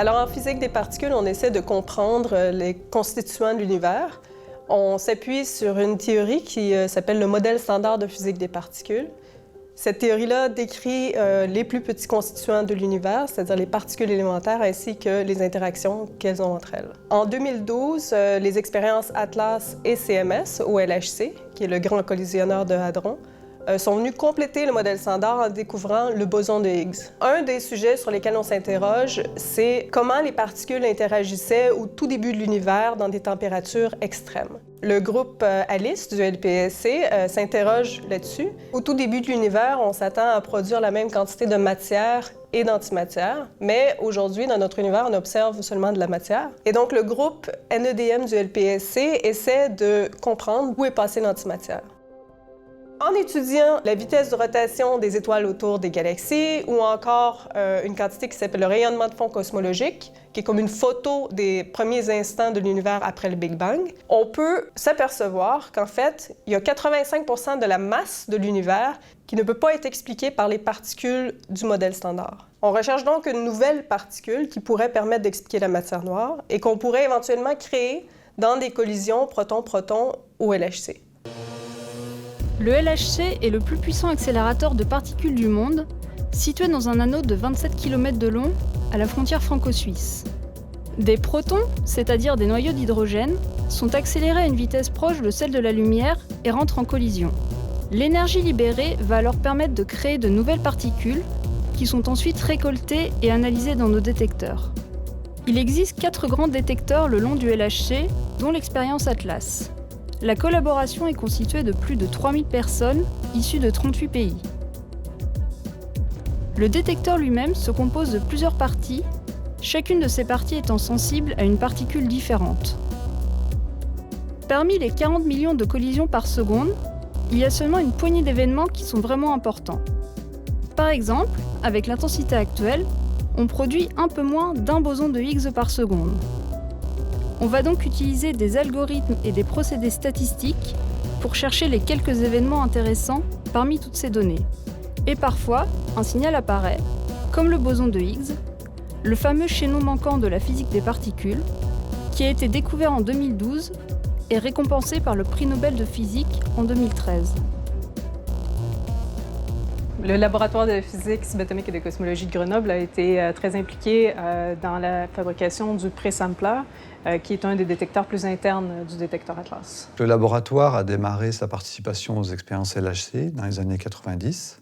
Alors en physique des particules, on essaie de comprendre les constituants de l'univers. On s'appuie sur une théorie qui s'appelle le modèle standard de physique des particules. Cette théorie-là décrit les plus petits constituants de l'univers, c'est-à-dire les particules élémentaires ainsi que les interactions qu'elles ont entre elles. En 2012, les expériences ATLAS et CMS, au LHC, qui est le grand collisionneur de hadrons, sont venus compléter le modèle standard en découvrant le boson de Higgs. Un des sujets sur lesquels on s'interroge, c'est comment les particules interagissaient au tout début de l'univers dans des températures extrêmes. Le groupe ALICE du LPSC s'interroge là-dessus. Au tout début de l'univers, on s'attend à produire la même quantité de matière et d'antimatière, mais aujourd'hui, dans notre univers, on observe seulement de la matière. Et donc, le groupe NEDM du LPSC essaie de comprendre où est passée l'antimatière. En étudiant la vitesse de rotation des étoiles autour des galaxies ou encore une quantité qui s'appelle le rayonnement de fond cosmologique, qui est comme une photo des premiers instants de l'univers après le Big Bang, on peut s'apercevoir qu'en fait, il y a 85% de la masse de l'univers qui ne peut pas être expliquée par les particules du modèle standard. On recherche donc une nouvelle particule qui pourrait permettre d'expliquer la matière noire et qu'on pourrait éventuellement créer dans des collisions proton-proton au LHC. Le LHC est le plus puissant accélérateur de particules du monde, situé dans un anneau de 27 km de long à la frontière franco-suisse. Des protons, c'est-à-dire des noyaux d'hydrogène, sont accélérés à une vitesse proche de celle de la lumière et rentrent en collision. L'énergie libérée va alors permettre de créer de nouvelles particules qui sont ensuite récoltées et analysées dans nos détecteurs. Il existe 4 grands détecteurs le long du LHC, dont l'expérience ATLAS. La collaboration est constituée de plus de 3000 personnes issues de 38 pays. Le détecteur lui-même se compose de plusieurs parties, chacune de ces parties étant sensible à une particule différente. Parmi les 40 millions de collisions par seconde, il y a seulement une poignée d'événements qui sont vraiment importants. Par exemple, avec l'intensité actuelle, on produit un peu moins d'un boson de Higgs par seconde. On va donc utiliser des algorithmes et des procédés statistiques pour chercher les quelques événements intéressants parmi toutes ces données. Et parfois, un signal apparaît, comme le boson de Higgs, le fameux chaînon manquant de la physique des particules, qui a été découvert en 2012 et récompensé par le prix Nobel de physique en 2013. Le laboratoire de physique subatomique et de cosmologie de Grenoble a été très impliqué dans la fabrication du pré-sampler, qui est un des détecteurs plus internes du détecteur ATLAS. Le laboratoire a démarré sa participation aux expériences LHC dans les années 90.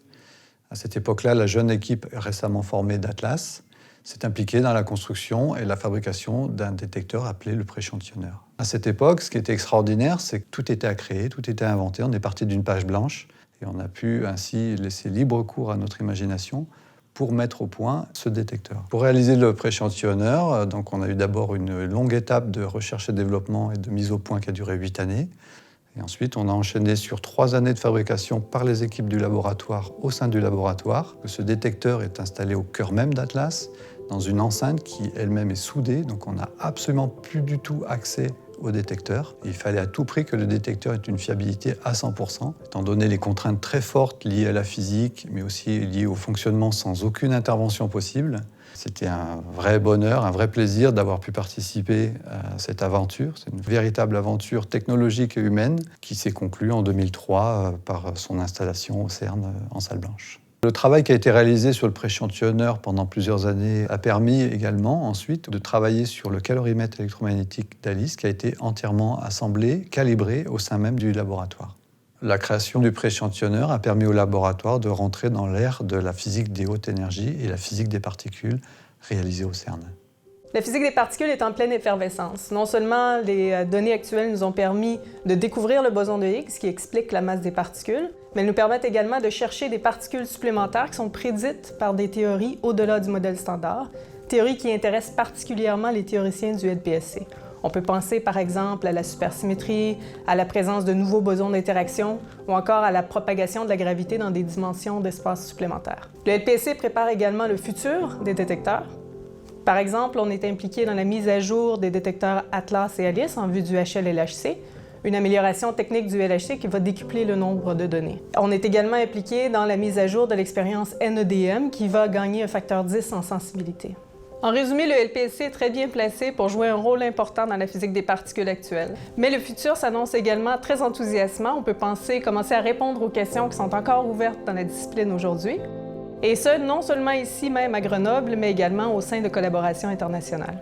À cette époque-là, la jeune équipe récemment formée d'ATLAS s'est impliquée dans la construction et la fabrication d'un détecteur appelé le préchantillonneur. À cette époque, ce qui était extraordinaire, c'est que tout était à créer, tout était inventé. On est parti d'une page blanche et on a pu ainsi laisser libre cours à notre imagination pour mettre au point ce détecteur. Pour réaliser le préchantillonneur, donc on a eu d'abord une longue étape de recherche et développement et de mise au point qui a duré 8 années. Et ensuite, on a enchaîné sur 3 années de fabrication par les équipes du laboratoire au sein du laboratoire. Ce détecteur est installé au cœur même d'Atlas, dans une enceinte qui elle-même est soudée, donc on n'a absolument plus du tout accès au détecteur. Il fallait à tout prix que le détecteur ait une fiabilité à 100%, étant donné les contraintes très fortes liées à la physique, mais aussi liées au fonctionnement sans aucune intervention possible. C'était un vrai bonheur, un vrai plaisir d'avoir pu participer à cette aventure. C'est une véritable aventure technologique et humaine qui s'est conclue en 2003 par son installation au CERN en salle blanche. Le travail qui a été réalisé sur le préchantillonneur pendant plusieurs années a permis également ensuite de travailler sur le calorimètre électromagnétique d'ALICE qui a été entièrement assemblé, calibré au sein même du laboratoire. La création du préchantillonneur a permis au laboratoire de rentrer dans l'ère de la physique des hautes énergies et la physique des particules réalisée au CERN. La physique des particules est en pleine effervescence. Non seulement les données actuelles nous ont permis de découvrir le boson de Higgs qui explique la masse des particules, mais elles nous permettent également de chercher des particules supplémentaires qui sont prédites par des théories au-delà du modèle standard, théories qui intéressent particulièrement les théoriciens du LPSC. On peut penser par exemple à la supersymétrie, à la présence de nouveaux bosons d'interaction ou encore à la propagation de la gravité dans des dimensions d'espace supplémentaires. Le LPSC prépare également le futur des détecteurs. Par exemple, on est impliqué dans la mise à jour des détecteurs ATLAS et ALICE en vue du HL-LHC, une amélioration technique du LHC qui va décupler le nombre de données. On est également impliqué dans la mise à jour de l'expérience NEDM qui va gagner un facteur 10 en sensibilité. En résumé, le LPSC est très bien placé pour jouer un rôle important dans la physique des particules actuelles. Mais le futur s'annonce également très enthousiasmant. On peut commencer à répondre aux questions qui sont encore ouvertes dans la discipline aujourd'hui. Et ce, non seulement ici même à Grenoble, mais également au sein de collaborations internationales.